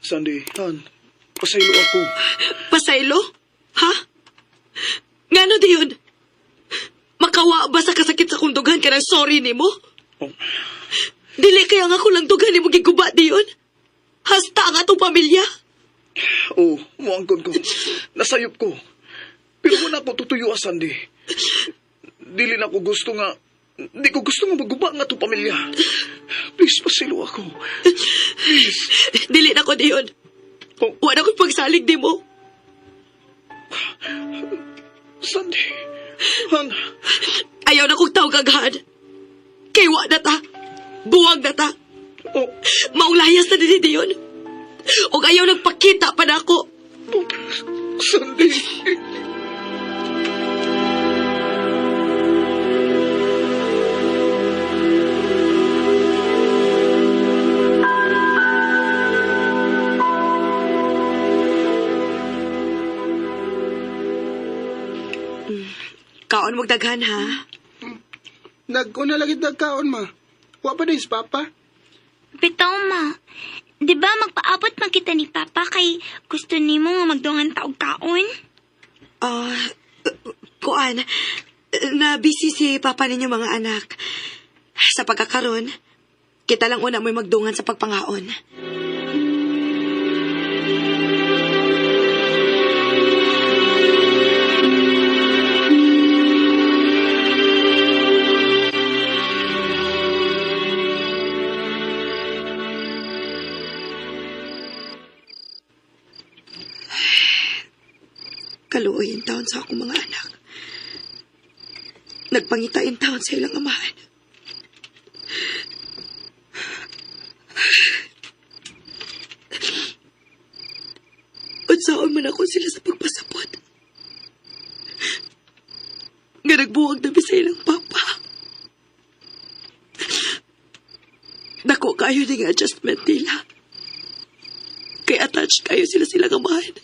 Sandy, Han, pasaylo ako. Pasaylo? Ha? Ngano di yun? Makawa ba sa kasakit sa kong dugan ka ng sorry ni mo? Oh, Dili kaya nga ko lang dugan ni mo giguba di yun? Hasta nga itong pamilya? oh, muangkon ko. Nasayop ko. Pero wala ko tutuyo, Sandy. Dili na ko gusto nga, di ko gusto nga maguba nga itong pamilya. Please, pasaylo ako. Please. Dili na ko di yun. Oh, Wala ko'y pagsalig di mo. Sandy, Han, Ayaw na kong tawag agad. Kay wa na ta. Buwag na ta. oh, Maulayas na din di yun. O ayaw nagpakita pa na ako. oh, Sandy. Kaon mong daghan ha. Nagkuna lagi nagkaon, ma. Wa pa din si Papa. Bitaw, ma. Di ba magpaabot man kita ni Papa kay gusto nimo nga magdungan taog kaon? Kuan, na busy si papa ninyo mga anak. Sa pagkakaroon, kita lang una mo'y magdungan sa pagpangaon. Kaluoy yung taon sa akong mga anak. Nagpangita yung taon sa ilang amahan. Unsaon man ako sila sa pagpasapot. Nga nagbuwag na sa ilang papa. Dako kayo ng adjustment nila. Kaya attached kayo sila silang amahan.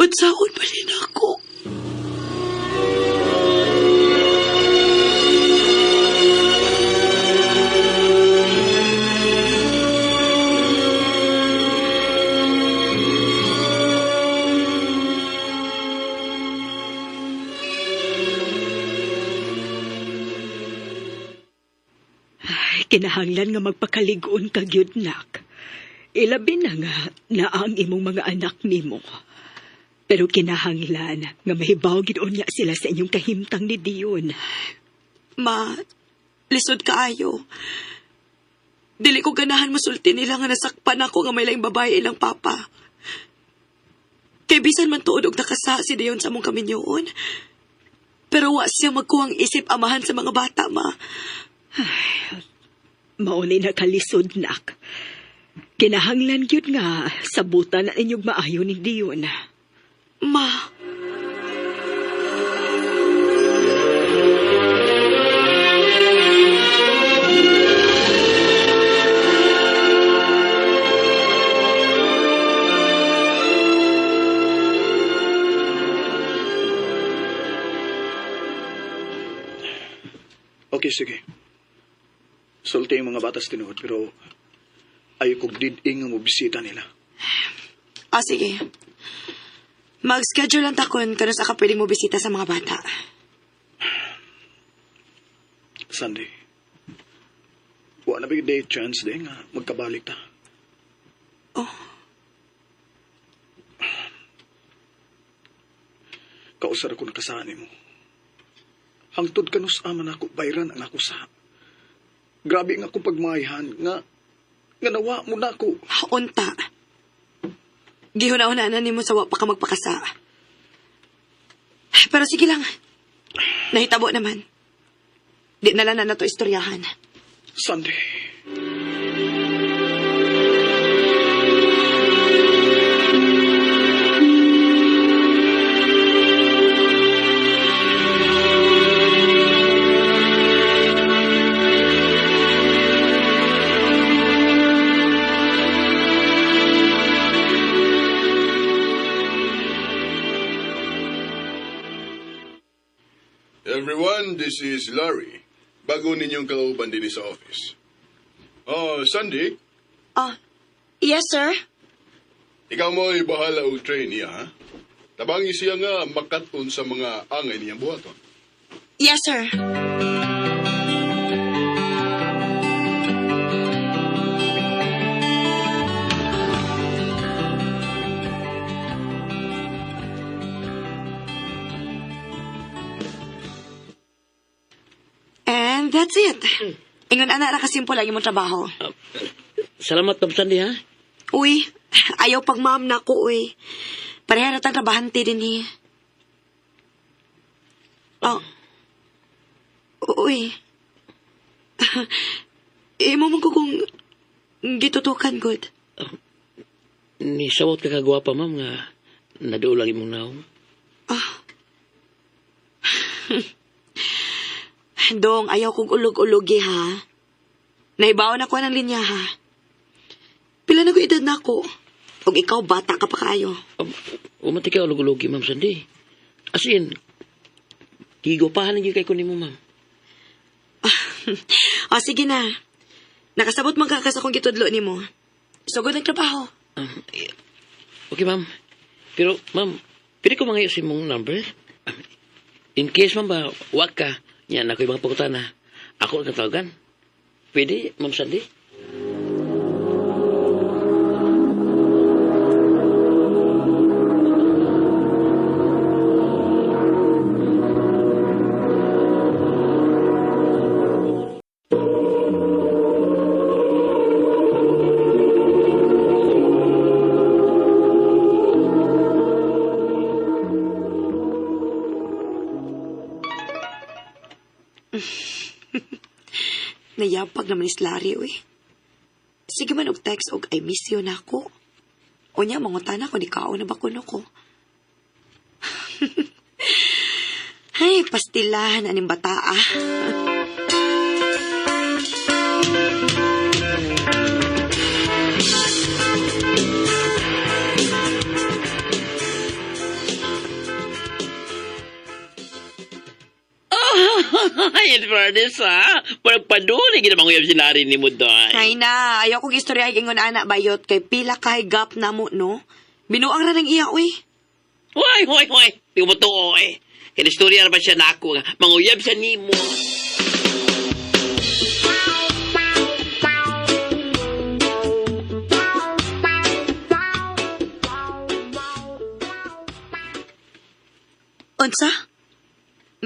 Unsaon pa rin ako. Kinahanglan nga magpakaligoon ka gyud nak. Ilabi na nga na ang imong mga anak nimo. Pero kinahanglan nga mahibaw gid unya sila sa inyong kahimtang ni Dion. Ma, lisod kaayo. Dili ko ganahan masulti nila nga nasakpan ako nga may laing babae ilang papa. Kay bisan man tuod og nakasa si Dion sa among kaminyoon. Pero wa siya magkuhang isip amahan sa mga bata, ma. Maunay na kalisod nak. Kinahanglan gyud nga sabutan na inyong maayo ni Dion. Ma. Okay, sige. Sulti yung mga batas tinuod, pero ayaw kong diding nga mo bisita nila. Sige. Mag-schedule lang takon kano sa ka pwede mo bisita sa mga bata. Sandy, wala na ba day chance din nga magkabalik ta? Oh, Kausar ako nakasaan mo. Hangtod kanus aman ako, bayran ang ako sa. Grabe nga akong pagmayahan, nga nawa mo na ako. unta. Gihuna-una na nimo sa wa pa ka magpakasa. Pero sige lang. Nahitabo naman. Di na lang na nato istoryahan. Sandy. Everyone, this is Larry. Bago ninyong kauban din sa office. Oh, Sandy, Yes, sir. Ikaw mo bahala og train niya, ha? Tabangi siya nga makaton sa mga angay niyang buhaton. Yes, sir. And that's it. Ingon ana ra kasimple lang imong trabaho. Salamat, Tom Sandy, ha? Uy, ayaw pag ma'am na ko, uy. Pareha na tang trabahante din eh. Oh. Uy. Imo mo ko kung gitutukan, good. Ni sawat ka kagwapa, ma'am, nga naduol lang imong naong. Dong, ayaw kong ulog-ulogi, ha? Naibaon ako ng linya, ha? Pila na ko edad na ako. O ikaw, bata ka pa kayo. Umati ka ulog-ulogi, ma'am Sandy. As in, gigopahan lang yung kay kunin mo, ma'am. O, sige na. Nakasabot man ka sa kong gitudlo ni mo. Sugod ang trabaho. Okay, ma'am. Pero, ma'am, pwede ko mangayos mong number? In case, ma'am ba, wag ka, yan ako ibang pagkutana. Ako ang tawagan. Pwede, ma'am Sandy? Nayapag naman is Larry, uy. Sige man og text og I miss you na ako. O niya, mangutan ako, di kao na ba kuno ko? Ay, pastilahan aning bata, ah. Ay, Furnace, ha? Parang padulig na mga sinari ni mo doon. Ay na, ayaw kong istorya ingon anak bayot kay pila kay gap na mo, no? Binuang ra ng iya, uy. Hoy, hoy, hoy. Di mo to, eh. Kinistorya naman siya na ako. Manguyab siya ni mo. Unsa?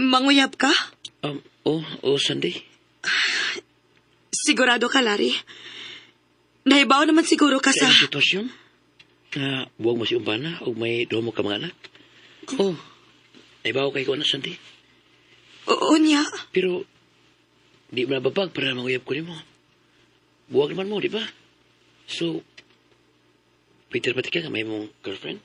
Manguyab ka? Sandy. Sigurado ka, Larry? Nahibaw naman siguro ka Sa sa... ilang sitwasyon? Buwag mo si Umbana o may domo ka mga anak? Naibaw kay ko na, Sandy. Oo niya. Pero, di mo nababag para manguyab ko ni mo. Buwag naman mo, di ba? So, Peter, pati ka may mong girlfriend?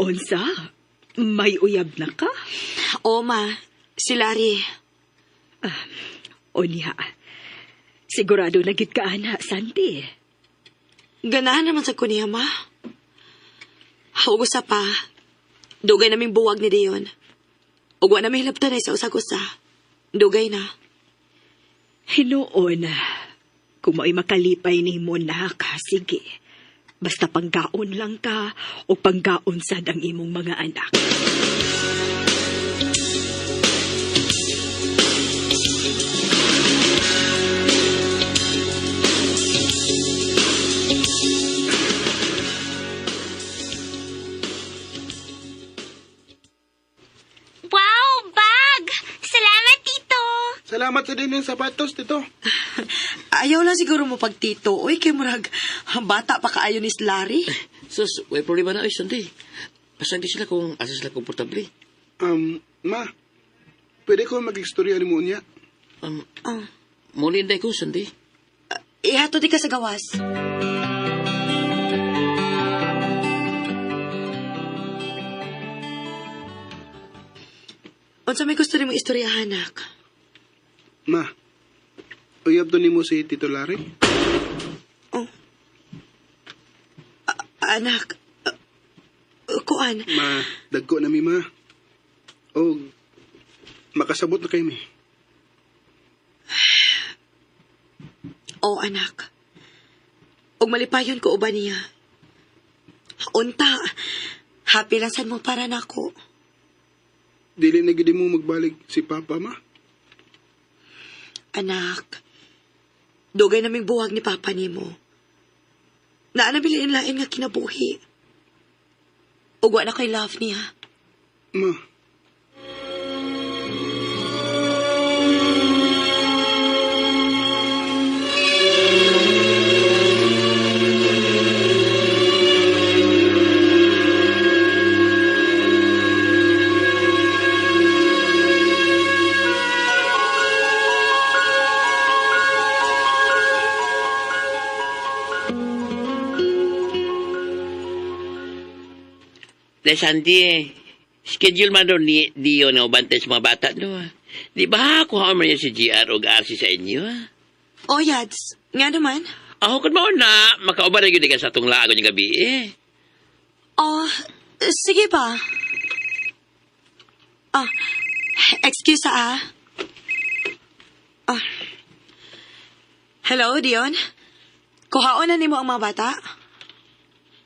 Unsa? May uyab na ka? Oo, ma. Si Larry. O niya, sigurado na gid ka ana, Sandy. Ganahan naman sa kuniya, ma. Huwag usa pa. Dugay naming buwag ni Dion. Ug wa naming hilabtan ay sa usag-usa. Dugay na. Hinuon, kung may makalipay ni mo na ka, sige. Basta panggaon lang ka o panggaon sad ang imong mga anak. Wow, bag! Salamat, Tito! Salamat sa din yung sapatos, Tito. Ayaw lang siguro mo pagtito. Uy, kay murag, bata pa kaayo ni Larry. Sus, may problema na, Sandy. Basta hindi sila kung asa sila komportable. Ma, pwede ko mag-istorya ni mo niya? Muli hindi ko, Sandy. Ihato di ka sa gawas. Unsa may gusto nimong istoryahan, nak? Ma, uyab to nimo si Tito Larry? Oh. Anak, kuan. Ma, dagko na mi, ma. O, makasabot na kayo mi. Oh, anak. Og malipayon ko uban niya. Unta, happy lang sad mo para nako. Dili na gid mo magbalik si Papa, ma. Anak, dugay naming buwag ni Papa nimo. Naanabilin lain nga kinabuhi. Ug wa na kay love niya. Ma, De Sandy, schedule man doon ni Dio na ubantay sa mga bata, no? Di ba kuha man niya si GR o RC sa inyo, ha? Oh, Yads, nga naman. Ako kan mo na, makauban na yun ka sa itong lago ng gabi, eh. Oh, sige ba? Ah, excuse Ah. Hello, Dion? Kuhaon na nimo ang mga bata?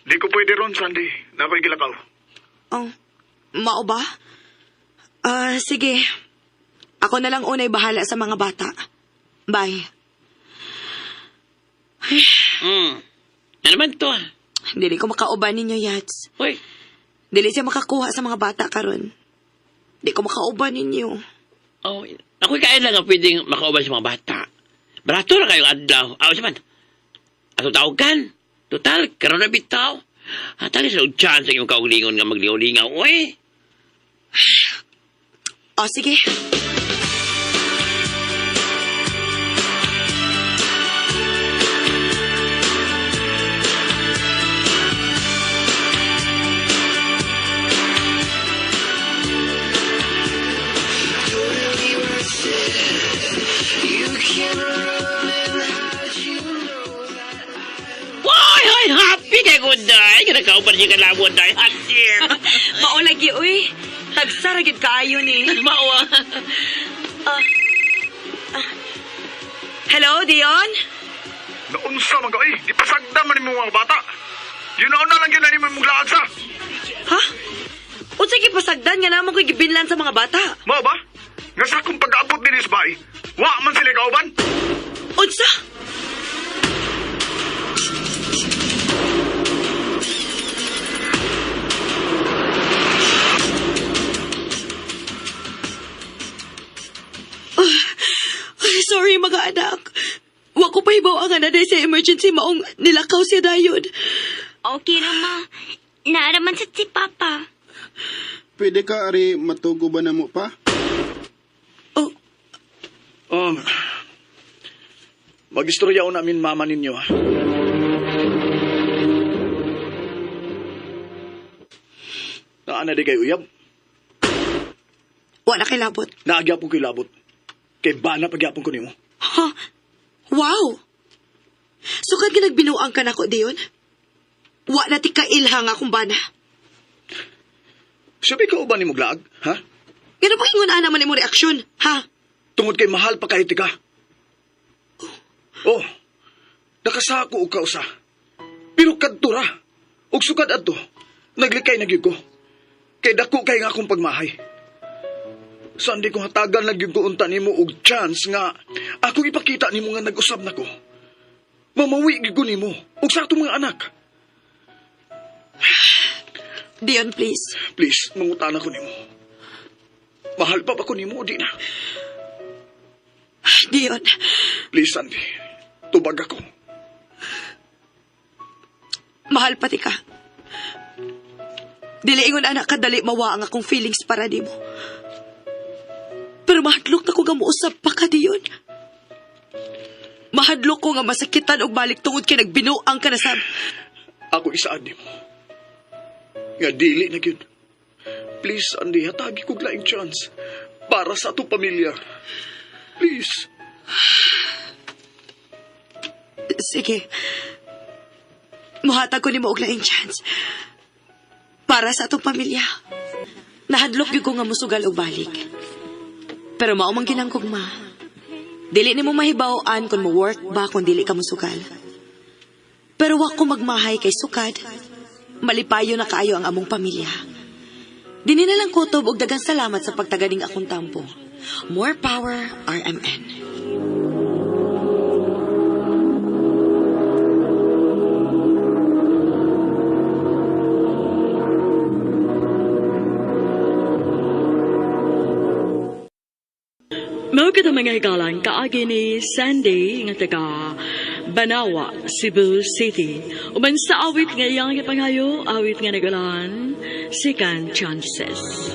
Di ko pwede ron, Sandy. Na ako'y gilakaw. Oh, mao ba? Sige. Ako na lang unay bahala sa mga bata. Bye. Ano naman to, ah? Dili ko makauban ninyo, Yats. Hoy, Dili siya makakuha sa mga bata karon. Di ko makauban ninyo. oh, ako'y kain lang ang pwedeng makauban sa mga bata. Barato na kayong adlaw. Awas man. Ato tawag kan. Total, karon na bitaw. Hatali sa chance ang iyong kaulingon nga magliw-lingaw, uy. O, sige. Hoy, happy kay good day. Kaya kauban siya kalabot day. Happy. Maulagi, uy. Tagsaragid kaayo ni. Mawa. Hello, Dion? Naunsa man ka, eh. Di pasagda man mo mga bata. Yun na lang yun na ni mo mong laad sa. Ha? Unsa pasagdan nga naman ko'y gibinlan sa mga bata? Mao ba? Nga sa akong pag-aabot din is bay. Wa man sila kauban. Unsa? Ay, sorry mga anak. Wa ko pahibaw ang anaday sa emergency maong nilakaw siya dayon. Okay na, ma. Naaraman sa si Papa. pwede ka ari matugo ba na mo pa? Oh, Mag-istoryaw namin mama ninyo, ha? Naana di kay uyab. wa na kay labot. Naagyapon ko'y labot. Kay bana pagyapon ko nimo. Ha? Wow! Sukad ka nagbinuang ka na ko, Dion? Wa na ti kailhang akong bana. Sabi ka uban ni mo glaag, ha? Ganun pa ingon naman ni mo reaksyon, ha? Tungod kay mahal pa kahit ka. Oh, nakasako og kausa. Pero kadtura, og sukad adto, naglikay na gyud ko. Kay dako kay nga akong pagmahay. Sandi ko hatagan lang gyud ko unta nimo og chance nga ako ipakita nimo nga nag-usab nako. Mamawi gyud ko nimo og sa atong mga anak. Dion, please. Please, mangutana ko nimo. Mahal pa ba ko nimo o di na? Dion, Please, Sandy. Tubag ako. mahal pati ka. Dili ingon anak kadali mawa ang akong feelings para di mo. Pero mahadlok na ko nga muusap pa ka, Dion. Mahadlok ko nga masakitan og balik tungod kay nagbinuang ka na sab. Ako isaad nimo. Nga dili na gyud. Please, Sandy, hatagi ko laing chance. para sa atong pamilya. Please. Sige. Muhatag ko ni mo og laing chance. Para sa atong pamilya. Nahadlok gyud ko nga musugal og balik. Pero mao man ginangkugma. Dili nimo mahibaw-an kung mo work ba kung dili ka musugal. Pero wa ko magmahay kay sukad. Malipayo na kaayo ang among pamilya. Dini na lang kutob og dagang salamat sa pagtaganing akong tampo. More power, RMN. Mao kita mga higalan kaagi ni Sandy nga taga Banawa, Cebu City. Uban sa awit nga iyang ipangayo, awit nga nagalan, Second Chances.